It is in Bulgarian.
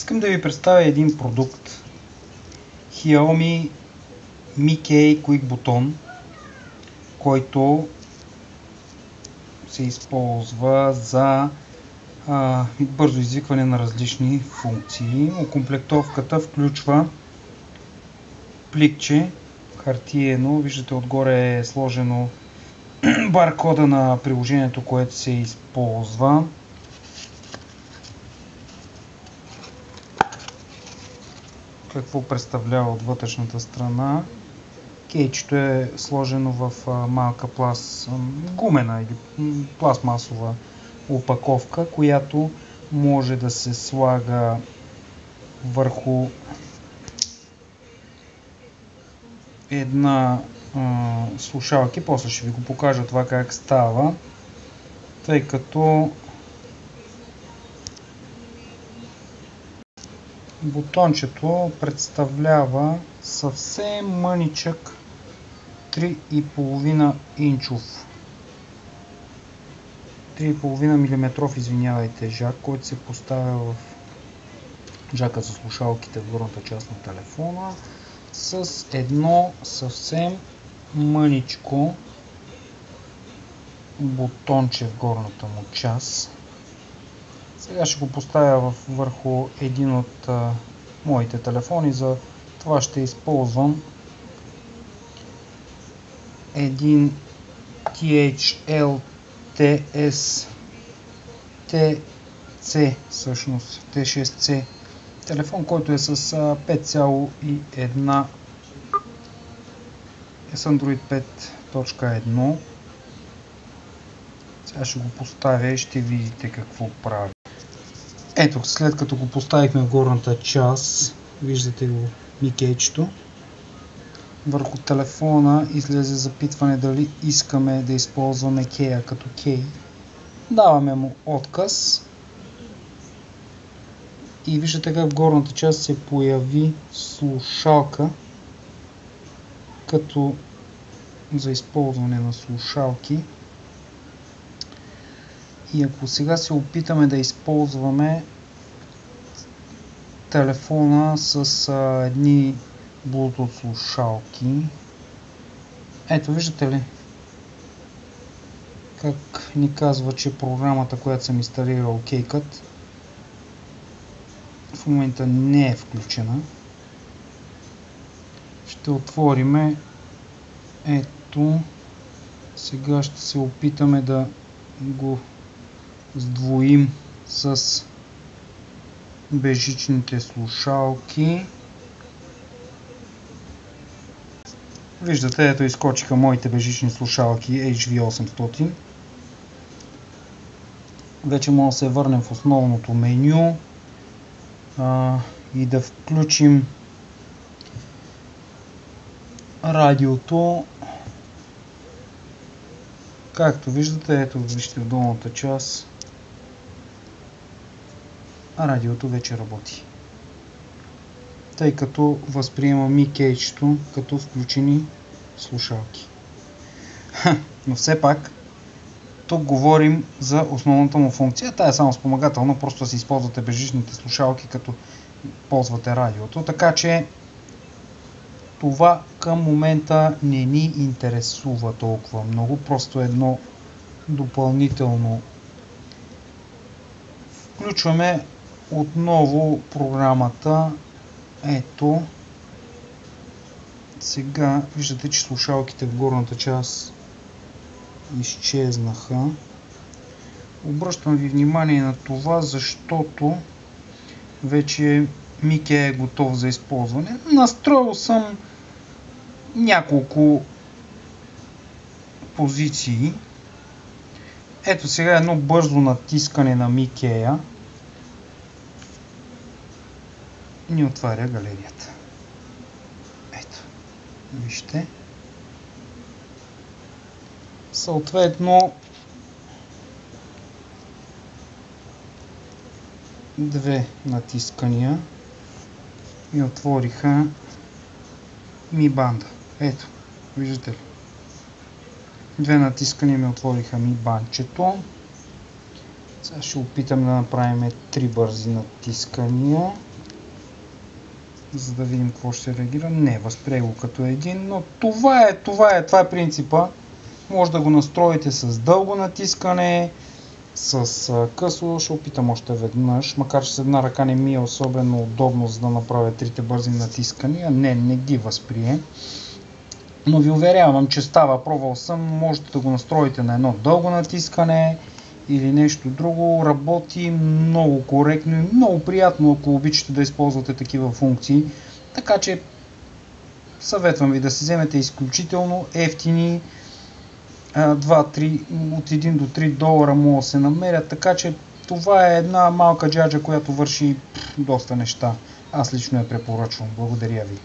Искам да ви представя един продукт Xiaomi Mi Key Quick Button, който се използва за бързо извикване на различни функции. Окомплектовката включва пликче хартиено, виждате отгоре е сложено баркода на приложението, което се използва. Какво представлява от вътрешната страна? Кейчето е сложено в малка гумена или пластмасова опаковка, която може да се слага върху една слушалки. После ще ви го покажа това как става, тъй като бутончето представлява съвсем мъничък 3,5 инчов 3,5 мм, жак, който се поставя в жака за слушалките в горната част на телефона с едно съвсем мъничко бутонче в горната му част. Сега ще го поставя върху един от моите телефони. За това ще използвам един THL TS TC, всъщност T6C телефон, който е с 5,1 с Android 5.1. Сега ще го поставя и ще видите какво прави. Ето, след като го поставихме в горната част, виждате го микейчето. Върху телефона излезе запитване дали искаме да използваме кея като кей. Даваме му отказ. И виждате как в горната част се появи слушалка, като за използване на слушалки. И ако сега се опитаме да използваме телефона с едни Bluetooth слушалки, ето виждате ли как ни казва, че програмата, която съм инсталирал, CapCut, в момента не е включена. Ще отвориме. Ето, сега ще се опитаме да го сдвоим с безжичните слушалки. Виждате, ето изкочиха моите безжични слушалки HV800. Вече може да се върнем в основното меню и да включим радиото. Както виждате, ето вижте в долната част, радиото вече работи, тъй като възприема микейчето като включени слушалки. Но все пак, тук говорим за основната му функция. Тя е само спомагателна, просто да си използвате безжичните слушалки, като ползвате радиото. Така че това към момента не ни интересува толкова много. Просто едно допълнително. Включваме отново програмата. Ето. Сега виждате, че слушалките в горната част изчезнаха. Обръщам ви внимание на това, защото вече Мики е готов за използване. Настроил съм няколко позиции. Ето сега едно бързо натискане на Микея ни отваря галерията. Ето, вижте. Съответно, две натискания ми отвориха Mi Band. Ето, виждате ли? Две натискания ми отвориха Mi Band-чето. Сега ще опитам да направим 3 бързи натискания. за да видим какво ще се реагира. Не, възприе го като един, но това е принципа. Може да го настроите с дълго натискане, с късо. Ще опитам още веднъж, макар че с една ръка не ми е особено удобно, за да направя трите бързи натискания. Не ги възприе. Но ви уверявам, че става, пробвал съм, можете да го настроите на едно дълго натискане или нещо друго, работи много коректно и много приятно, ако обичате да използвате такива функции. Така че съветвам ви да си вземете изключително ефтини, от 1 до 3 долара могат да се намерят, така че това е една малка джаджа, която върши доста неща. Аз лично я препоръчвам. Благодаря ви.